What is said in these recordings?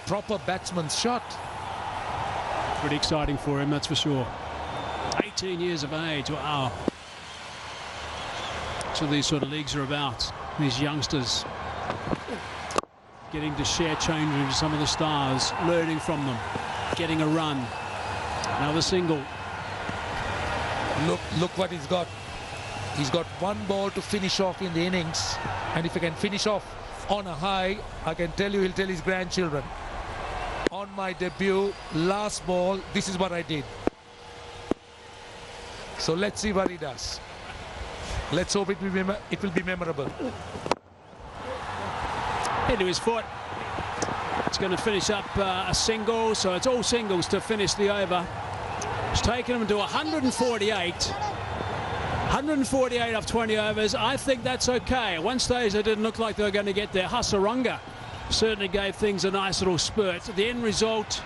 proper batsman's shot. Pretty exciting for him, that's for sure. 18 years of age, wow. So these sort of leagues are about. These youngsters getting to share change with some of the stars, learning from them, getting a run. Another single. Look what he's got. He's got one ball to finish off in the innings, and if he can finish off on a high, I can tell you he'll tell his grandchildren, on my debut, last ball, this is what I did. So let's see what he does. Let's hope it will be memorable. Into his foot. It's going to finish up a single, so it's all singles to finish the over. It's taken him to 148. 148 off 20 overs. I think that's okay. At one stage, it didn't look like they were going to get there. Hasaranga certainly gave things a nice little spurt. The end result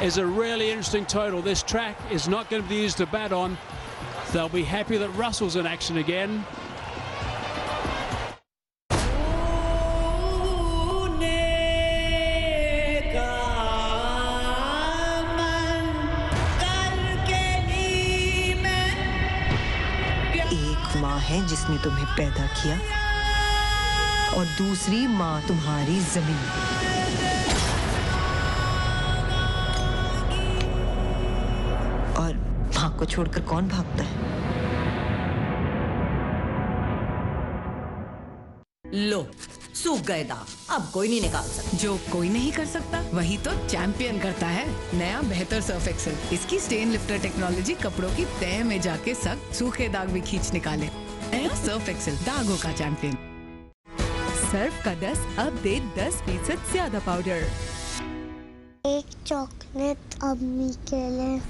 is a really interesting total. This track is not going to be used to bat on. They'll be happy that Russell's in action again. माँ है जिसने तुम्हें पैदा किया और दूसरी माँ तुम्हारी जमीन। और माँ को छोड़कर कौन भागता है? लो, सूख गए दाग, अब कोई नहीं निकाल सकता। जो कोई नहीं कर सकता वही तो चैंपियन करता है। नया बेहतर सर्फ एक्सेल। इसकी स्टेन लिफ्टर टेक्नोलॉजी कपड़ों की तह में जाके सख्त सूखे दाग भी खींच निकाले। नया सर्फ एक्सेल, दागों का चैंपियन। सर्फ का 10 अब दे 10% ज्यादा पाउडर। एक चॉकलेट अम्मी के लिए।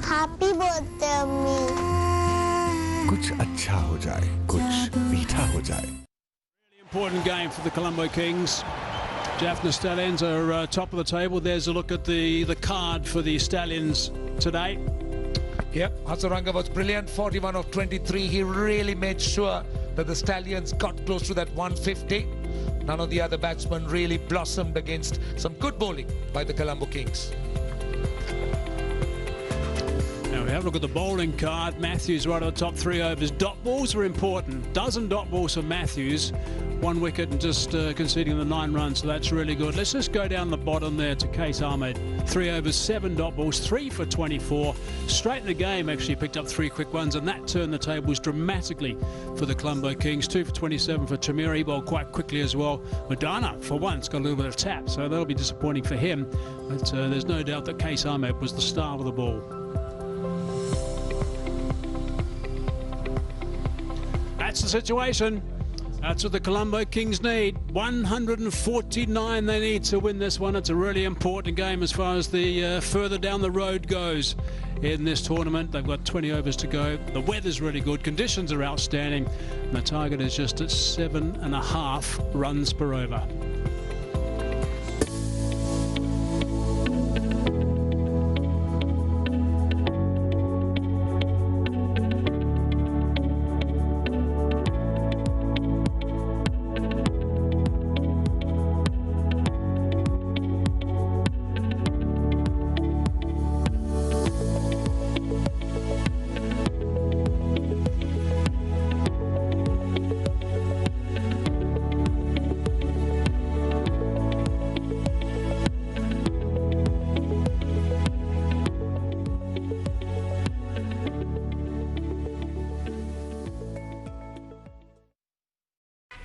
हैप्पी बर्थडे अम्मी। कुछ अच्छा हो जाए, कुछ मीठा हो जाए। Really important game for the Colombo Kings. Jaffna Stallions are top of the table. There's a look at the card for the Stallions today. Yep, Hasaranga was brilliant, 41 of 23. He really made sure that the Stallions got close to that 150. None of the other batsmen really blossomed against some good bowling by the Colombo Kings. Now we have a look at the bowling card. Matthews right at the top, 3 overs. Dot balls are important. Dozen dot balls for Matthews. 1 wicket and just conceding the 9 runs, so that's really good. Let's just go down the bottom there to Case Ahmed. 3 overs, 7 dot balls, 3 for 24. Straight in the game, actually picked up 3 quick ones, and that turned the tables dramatically for the Colombo Kings. 2 for 27 for Tamir. He bowled quite quickly as well. Madana, for once, got a little bit of tap, so that'll be disappointing for him. But there's no doubt that Case Ahmed was the star of the ball. That's the situation. That's what the Colombo Kings need. 149 they need to win this one. It's a really important game as far as the further down the road goes in this tournament. They've got 20 overs to go. The weather's really good. Conditions are outstanding. And the target is just at 7.5 runs per over.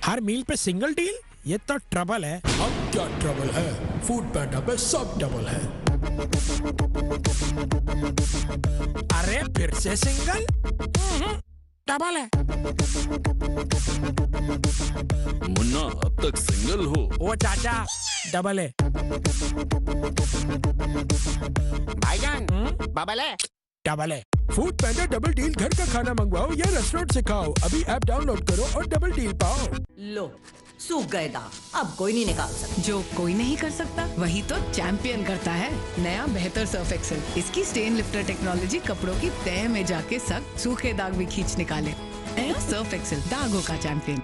हर मील पे single deal, ये तो trouble है। अब क्या trouble है? Food पैंडा पे सब double है। अरे फिर से सिंगल? डबल है। मुन्ना अब तक सिंगल हो। ओ चाचा, डबल है। भाईजान, बबल है। डबल है। फूड पैंडा डबल डील, घर का खाना मंगवाओ या रेस्टोरेंट से खाओ। अभी ऐप डाउनलोड करो और डबल डील पाओ। लो, सूख गए दाग, अब कोई नहीं निकाल सकता। जो कोई नहीं कर सकता वही तो चैंपियन करता है। नया बेहतर सर्फ एक्सेल। इसकी स्टेन लिफ्टर टेक्नोलॉजी कपड़ों की तह में जाके सख्त सूखे दाग भी खींच निकाले। नया सर्फ एक्सेल, दागों का चैंपियन।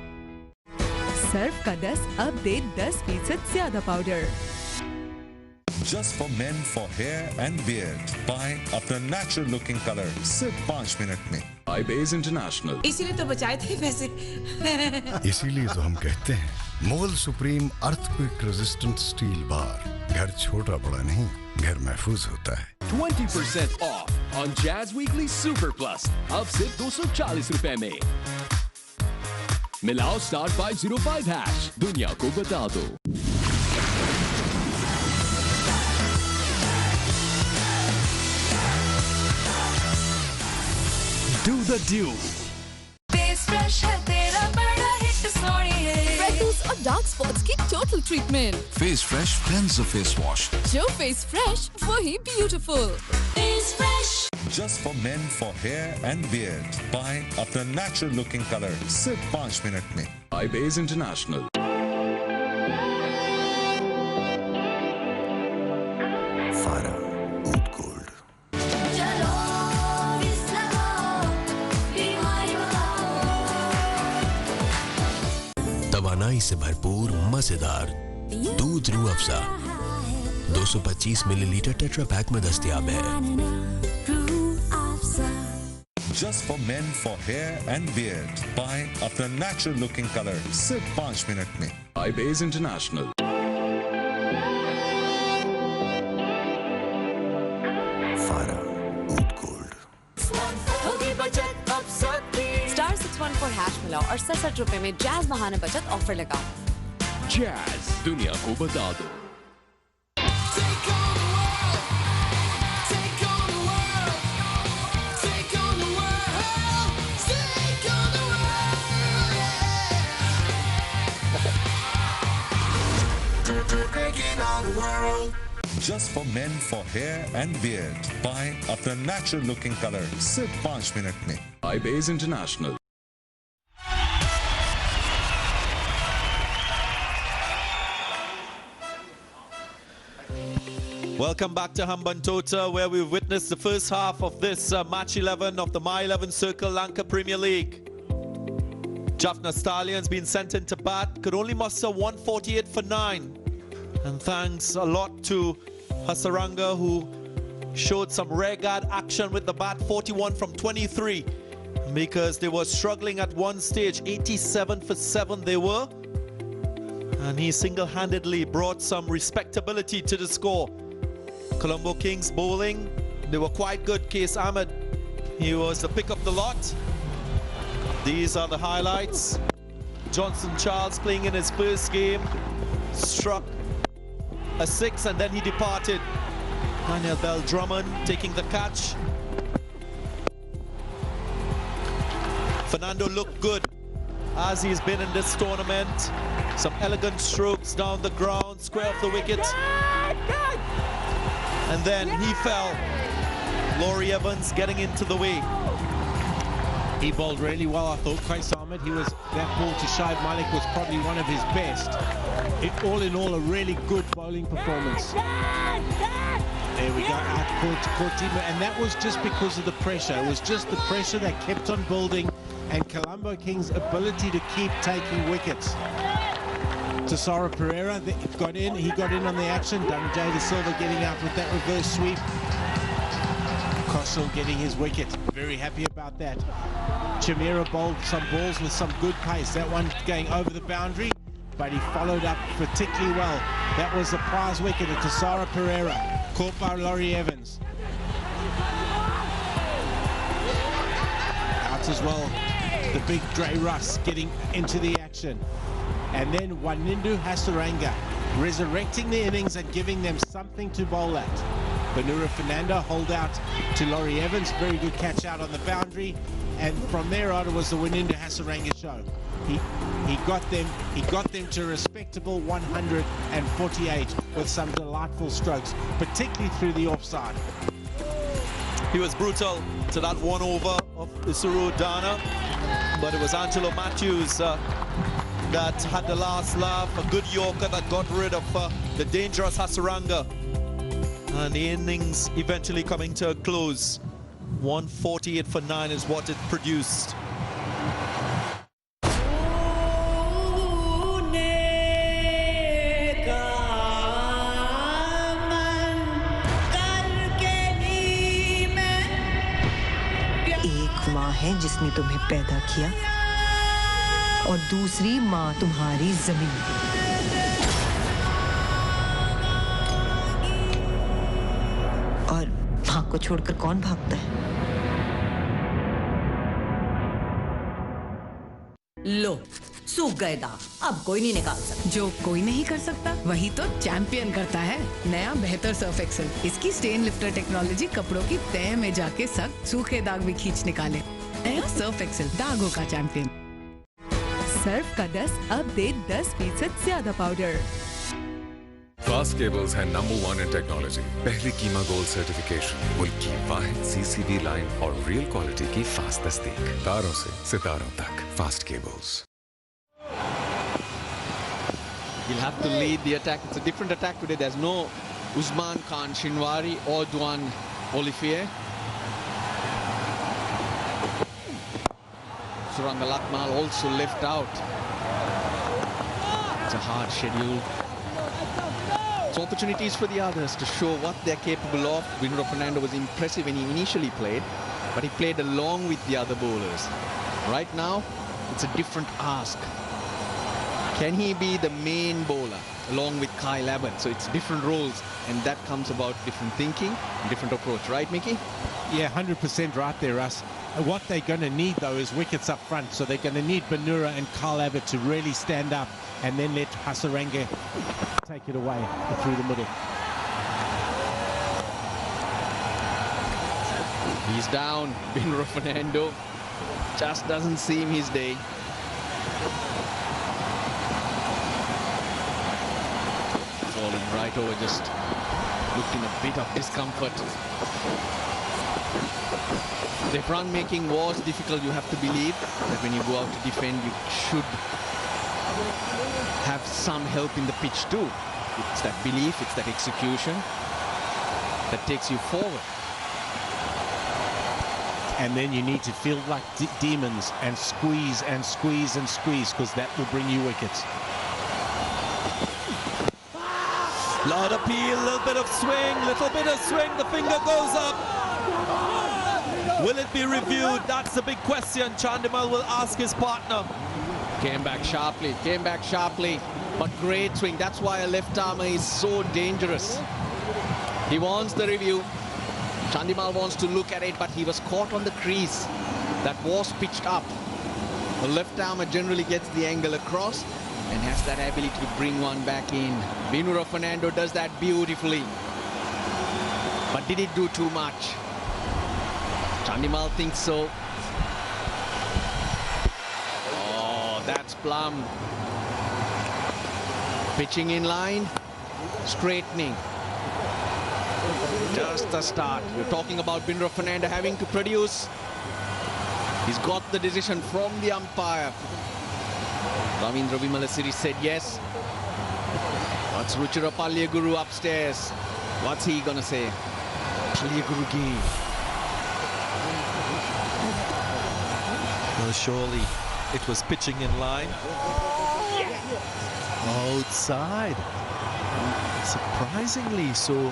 सर्फ का 10 अब दे 10% ज्यादा powder. Just for men for hair and beard. Buy अपना natural looking color सिर्फ 5 मिनट में। iBase International. इसीलिए तो बचाए थे पैसे। इसीलिए तो हम कहते हैं मोल supreme earthquake resistant steel bar. घर छोटा बड़ा नहीं, घर महफूज होता है। 20% off on Jazz Weekly Super Plus. अब सिर्फ 240 रुपए में। मिलाओ *505#। दुनिया को बता दो। Do the do. Face fresh है तेरा बड़ा हिट सोनिए। फ्रेकल्स और डार्क स्पॉट्स की total treatment. Face Fresh Cleanser Face Wash. जो फेस फ्रेश वही beautiful. Face fresh. Just for men for hair and beard. Buy अपना natural looking color सिर्फ 5 minute में। iBase International. फारा ऊट गोल्ड। तवानाई से भरपूर मजेदार दूध Rooh Afza 225 millilitre tetra pack में दस्तयाब है। Just for men for hair and beard. Buy अपना natural looking color सिर्फ 5 मिनट में। iBase International. फारा ऊट गोल्ड। *614# मिलाओ और 67 रुपए में जैज महाना बचत ऑफर लगाओ। Jazz. दुनिया को बता दो। Just for men for hair and beard. Buy अपना natural looking color सिर्फ 5 मिनट में। iBase International. Welcome back to Hambantota, where we've witnessed the first half of this match 11 of the My 11 Circle Lanka Premier League. Jaffna Stallions been sent into bat, could only muster 148 for 9. And thanks a lot to Hasaranga, who showed some rare guard action with the bat, 41 from 23. Because they were struggling at one stage, 87 for 7 they were. And he single-handedly brought some respectability to the score. Colombo Kings bowling, they were quite good. Case Ahmed, he was the pick of the lot. These are the highlights. Johnson Charles playing in his first game, struck a 6 and then he departed. Daniel Bell Drummond taking the catch. Fernando looked good as he's been in this tournament. Some elegant strokes down the ground, square of the wicket. And then he fell. Laurie Evans getting into the way. He bowled really well, I thought. Qais Ahmed, that ball to Shoaib Malik was probably one of his best. All in all, a really good bowling performance. There we go, out to Kortima, and that was just because of the pressure. It was just the pressure that kept on building, and Colombo Kings' ability to keep taking wickets. Tassara Pereira got in, he got in on the action. Dhananjay De Silva getting out with that reverse sweep. Kossel getting his wicket, very happy about that. Chimera bowled some balls with some good pace. That one going over the boundary, but he followed up particularly well. That was the prize wicket of Tassara Pereira, caught by Laurie Evans. Out as well, the big Dre Russ getting into the action. And then Wanindu Hasaranga resurrecting the innings and giving them something to bowl at. Benura Fernando hold out to Laurie Evans, very good catch out on the boundary, and from there on it was the Wanindu Hasaranga show. He got them to a respectable 148 with some delightful strokes, particularly through the offside. He was brutal to that one over of Isuru Dana, but it was Angelo Matthews that had the last laugh, a good Yorker that got rid of the dangerous Hasaranga. And the innings eventually coming to a close. 148 for 9 is what it produced. है जिसने तुम्हें पैदा किया और दूसरी माँ तुम्हारी जमीन। और माँ को छोड़कर कौन भागता है? लो, सूख गए दाग, अब कोई नहीं निकाल सकता। जो कोई नहीं कर सकता वही तो चैंपियन करता है। नया बेहतर सर्फ एक्सेल, इसकी स्टेन लिफ्टर टेक्नोलॉजी कपड़ों की तह में जाके सख्त सूखे दाग भी खींच निकाले। नया सर्फ एक्सेल, दागों का चैंपियन। सर्फ का 10 अब दे 10% ज्यादा पाउडर। फास्ट केबल्स है नंबर 1 इन टेक्नोलॉजी। पहली कीमा गोल्ड सर्टिफिकेशन, मुल्क की वाहिद सीसीबी लाइन और रियल क्वालिटी की फास्ट तस्दीक। तारों से सितारों तक, fast cables. He'll have to lead the attack. It's a different attack today. There's no Usman Khan Shinwari or Duan Olivier. Suranga Lakmal also left out. It's a hard schedule. It's opportunities for the others to show what they're capable of. Vinod Fernando was impressive when he initially played, but he played along with the other bowlers. Right now, it's a different ask. Can he be the main bowler along with Kyle Abbott? So it's different roles, and that comes about different thinking, different approach. Right, Mickey? Yeah, 100% right there, Russ. What they're going to need, though, is wickets up front. So they're going to need Banura and Kyle Abbott to really stand up and then let Hasaranga take it away through the middle. He's down. Vinod Fernando just doesn't seem his day. Falling right over, just looked in a bit of discomfort. The run making was difficult. You have to believe that when you go out to defend, you should have some help in the pitch too. It's that belief, it's that execution that takes you forward. And then you need to feel like demons and squeeze and squeeze and squeeze, because that will bring you wickets. Lot of peel, little bit of swing, the finger goes up. Will it be reviewed? That's the big question Chandimal will ask his partner. Came back sharply, but great swing. That's why a left armer is so dangerous. He wants the review. Chandimal wants to look at it, but he was caught on the crease. That was pitched up. The left armer generally gets the angle across and has that ability to bring one back in. Vinod Fernando does that beautifully. But did it do too much? Chandimal thinks so. Oh, that's plumb. Pitching in line, straightening. Just the start. We're talking about Vinod Fernando having to produce. He's got the decision from the umpire. Ravindra Vimalasiri said yes. What's Ruchira Palyaguru upstairs? What's he gonna say? Palyaguru gi. Well, surely it was pitching in line. Outside. Surprisingly so.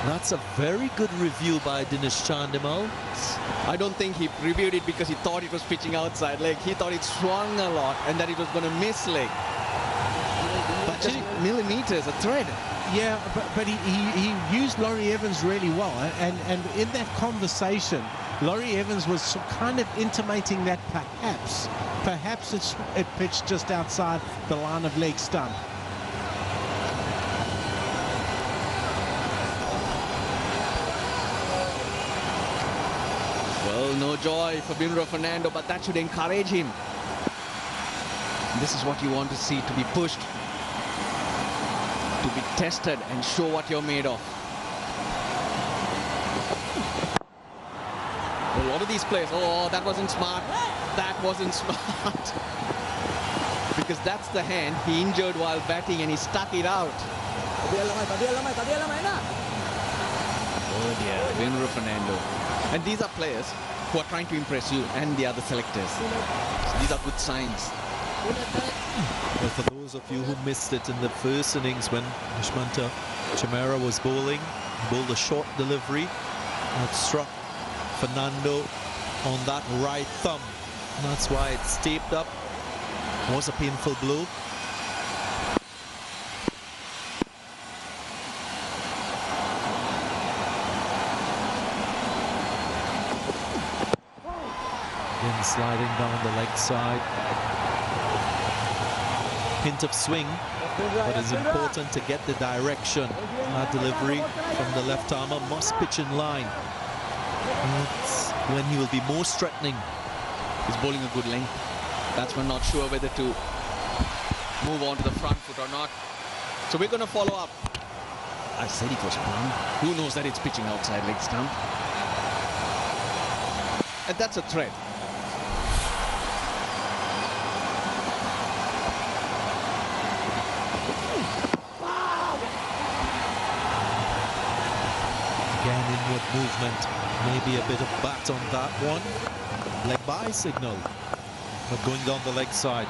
That's a very good review by Dinesh Chandimal. I don't think he reviewed it because he thought it was pitching outside leg. He thought it swung a lot and that it was going to miss leg. But just millimeters, a thread. Yeah, but he used Laurie Evans really well. And in that conversation, Laurie Evans was kind of intimating that perhaps it pitched just outside the line of leg stump. No joy for Vinod Fernando, but that should encourage him. This is what you want to see, to be pushed, to be tested and show what you're made of. A lot of these players, oh, that wasn't smart. That wasn't smart. Because that's the hand he injured while batting and he stuck it out. Oh dear, Vinod Fernando. And these are players who are trying to impress you and the other selectors. So these are good signs. Well, for those of you who missed it in the first innings when Dushmanta Chamara was bowling, he bowled a short delivery that struck Fernando on that right thumb. That's why it's taped up. Was a painful blow. Again sliding down the leg side. Hint of swing, but it's important to get the direction. That delivery from the left armer must pitch in line. That's when he will be most threatening. He's bowling a good length. Batsman not sure whether to move on to the front foot or not. So we're going to follow up. I said it was plumb. Who knows that it's pitching outside leg stump? And that's a threat. Again, inward movement. Maybe a bit of bat on that one. Leg by signal. But going down the leg side.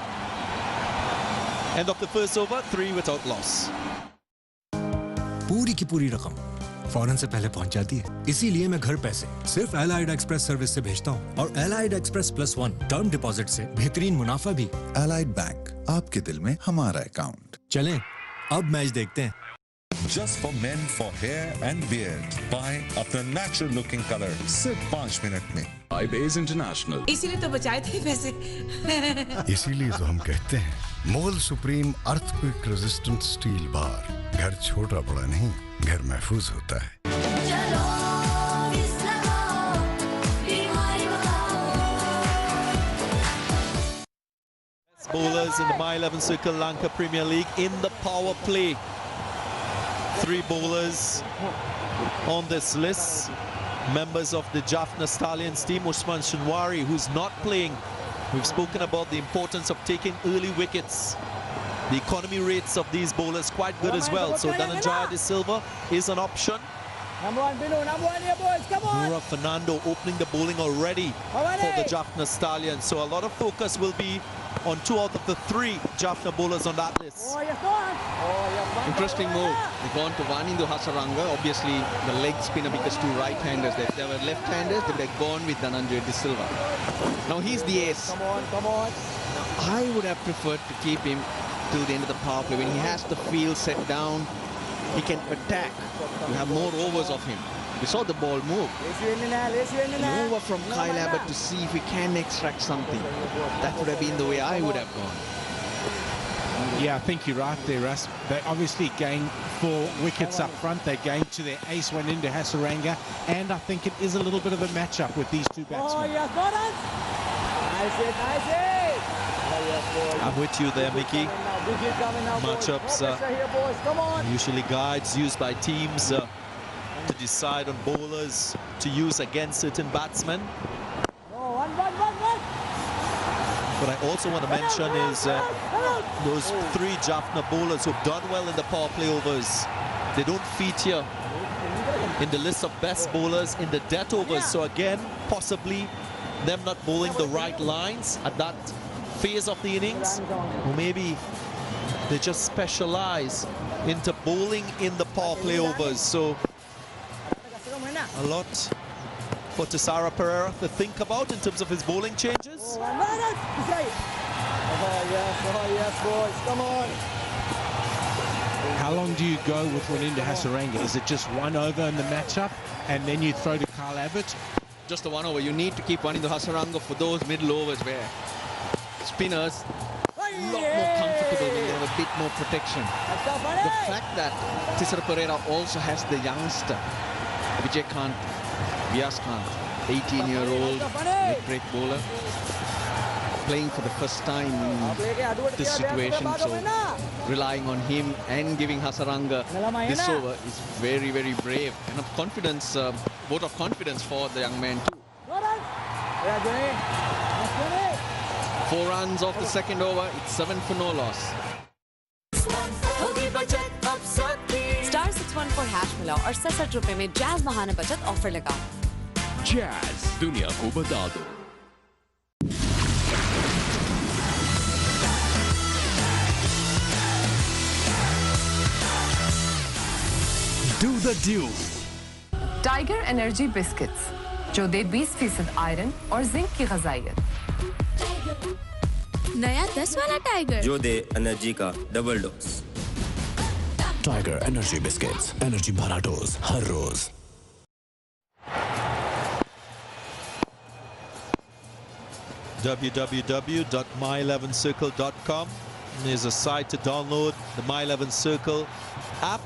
End of the first over, 3 without loss. पूरी की पूरी रकम फौरन से पहले पहुंच जाती है, इसीलिए मैं घर पैसे सिर्फ एलाइड एक्सप्रेस सर्विस से भेजता हूं और एलाइड एक्सप्रेस +1 टर्म डिपॉजिट से बेहतरीन मुनाफा भी। एलाइड बैंक, आपके दिल में हमारा अकाउंट। चलें, अब मैच देखते हैं। Just for men for hair and beard. Buy अपना natural looking color सिर्फ 5 मिनट में। iBase International. इसीलिए तो बचाए थे पैसे। इसीलिए तो हम कहते हैं Mughal supreme earthquake resistant steel bar. घर छोटा बड़ा नहीं, घर महफूज होता है। Bowlers in the My 11 Circle Lanka Premier League in the power play. 3 bowlers on this list. Members of the Jaffna Stallions team. Usman Shinwari, who's not playing. We've spoken about the importance of taking early wickets. The economy rates of these bowlers quite good as well. So Dhananjaya De Silva is an option. Number one here, boys, come on! Nura Fernando opening the bowling already for the Jaffna Stallions. So a lot of focus will be on 2 out of the 3 Jaffna bowlers on that list. Interesting move. They've gone to Vanindu Hasaranga. Obviously, the leg spinner because 2 right-handers. If they were left-handers, they would have gone with Dhananjaya De Silva. Now he's the ace. Come on, come on. Now, I would have preferred to keep him till the end of the power play. When he has the field set down, he can attack. You have more overs of him. We saw the ball move. An over from Kyle Abbott to see if we can extract something. That would have been the way I would have gone. Yeah, I think you're right there, Russ. They obviously gained 4 wickets up front. They gained to their ace, went into Hasaranga, and I think it is a little bit of a matchup with these 2 batsmen. I'm with you there, Mickey. Matchups usually guides used by teams to decide on bowlers to use against certain batsmen. What I also want to mention is those 3 Jaffna bowlers who've done well in the power play overs. They don't feature in the list of best bowlers in the death overs. So again, possibly them not bowling the right lines at that phase of the innings, or maybe they just specialize into bowling in the power play overs. So a lot for Tisara Pereira to think about in terms of his bowling changes. Yes, boys, come on. How long do you go with Waninda Hasaranga? Is it just 1 over in the matchup and then you throw to Kyle Abbott? Just the 1 over. You need to keep Waninda Hasaranga for those middle overs where spinners a lot more comfortable when they have a bit more protection. The fact that Tisara Pereira also has the youngster Vijay Kant, Vyas Kant, 18-year-old leg break bowler, playing for the first time in this situation, so relying on him and giving Hasaranga this over is very, very brave, and of confidence, vote of confidence for the young man too. 4 runs off the second over, it's 7 for no loss. Star 614 hash मिलाओ और 67 रुपए में jazz महाना बचत offer लगाओ। Jazz दुनिया को बता दो। Do the dew. Tiger Energy Biscuits. जो दे 20% आयरन और जिंक की ग़िज़ाइयत। नया 10 वाला टाइगर जो दे एनर्जी का double dose. Tiger energy biscuits, energy भरा डोज हर रोज। www.my11circle.com is a site to download the My11 Circle app.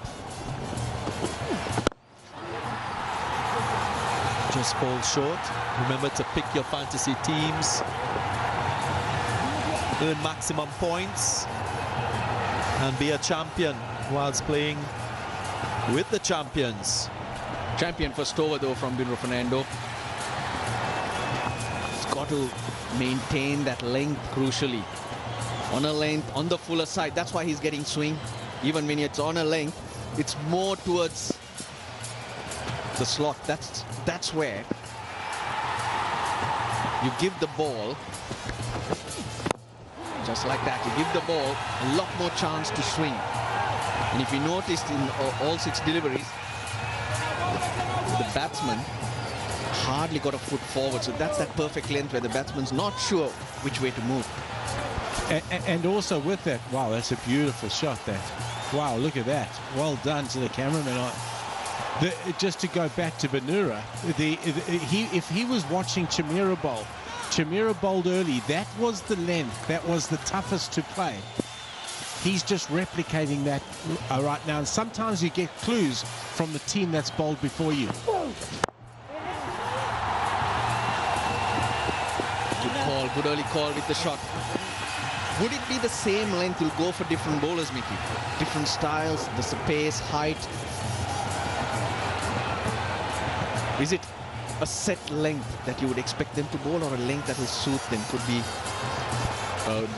Just fall short. Remember to pick your fantasy teams, earn maximum points, and be a champion whilst playing with the champions. Champion first over though from Bruno Fernando. He's got to maintain that length crucially. On a length, on the fuller side, that's why he's getting swing. Even when it's on a length, it's more towards the slot. That's where you give the ball, just like that, you give the ball a lot more chance to swing. And if you noticed in all 6 deliveries, the batsman hardly got a foot forward, so that's that perfect length where the batsman's not sure which way to move. And also with that, wow, that's a beautiful shot. That, wow, look at that. Well done to the cameraman. Just to go back to Banura, if he was watching Chamira bowled early, that was the length, that was the toughest to play. He's just replicating that right now, and sometimes you get clues from the team that's bowled before you. Good call, good early call with the shot. Would it be the same length? You'll go for different bowlers, Mickey. Different styles, the pace, height. Is it a set length that you would expect them to bowl, or a length that will suit them? Could be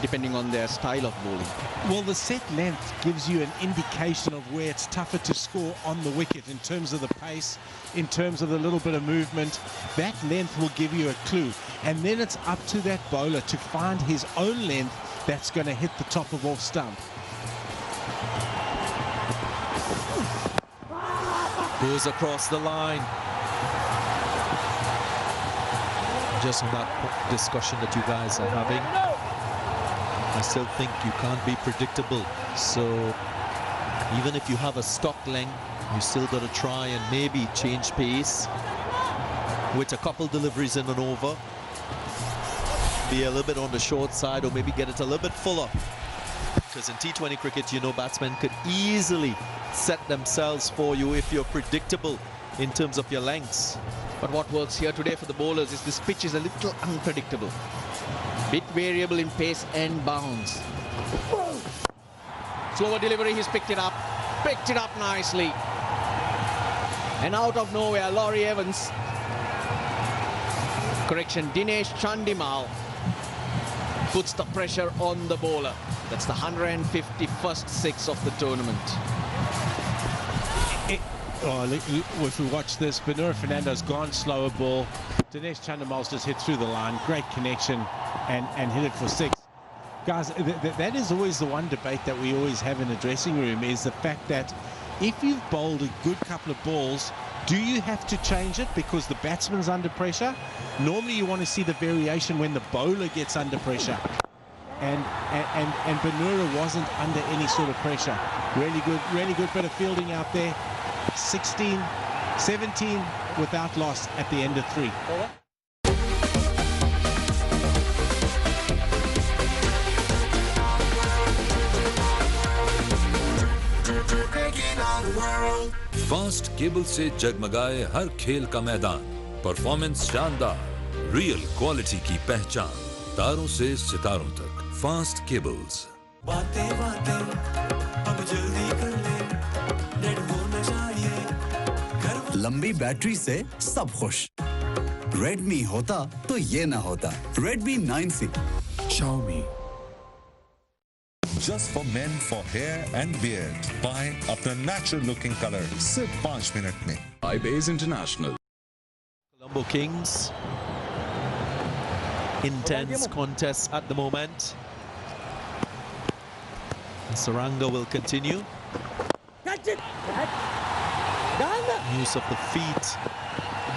depending on their style of bowling. Well, the set length gives you an indication of where it's tougher to score on the wicket in terms of the pace, in terms of the little bit of movement. That length will give you a clue. And then it's up to that bowler to find his own length that's going to hit the top of off stump. Goes across the line. Just on that discussion that you guys are having, I still think you can't be predictable. So even if you have a stock length, you still got to try and maybe change pace with a couple deliveries in and over. Be a little bit on the short side, or maybe get it a little bit fuller. Because in T20 cricket, you know, batsmen could easily set themselves for you if you're predictable in terms of your lengths. But what works here today for the bowlers is this pitch is a little unpredictable. Bit variable in pace and bounce. Slower delivery, he's picked it up. Picked it up nicely. And out of nowhere, Laurie Evans. Correction, Dinesh Chandimal puts the pressure on the bowler. That's the 151st 6 of the tournament. If we watch this, Banura Fernando's gone slower ball. Dinesh Chandimal's just hit through the line. Great connection and hit it for 6. Guys, that is always the one debate that we always have in the dressing room, is the fact that if you've bowled a good couple of balls, do you have to change it because the batsman's under pressure? Normally you want to see the variation when the bowler gets under pressure. And Banura wasn't under any sort of pressure. Really good bit of fielding out there. 16, 17 without loss at the end of 3. Fast cable से जगमगाए हर खेल का मैदान, performance शानदार, real quality की पहचान, तारों से सितारों तक, फास्ट केबल्स। बातें बातें अब जल्दी कर ले, डेड होना चाहिए। लंबी बैटरी से सब खुश। Redmi होता तो ये ना होता। Redmi 9C। Xiaomi. Just for men, for hair and beard. Buy अपना natural looking color सिर्फ 5 मिनट में. iBase International. Colombo Kings. Intense contest at the moment. Saranga will continue. Use of the feet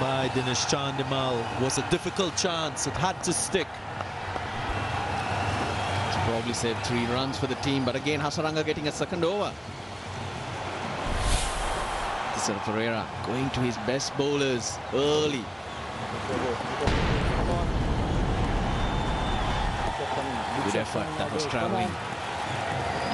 by Dinesh Chandimal was a difficult chance. It had to stick. Probably saved 3 runs for the team, but again Hasaranga getting a second over. Tisara Pereira going to his best bowlers early. Good effort, that was travelling.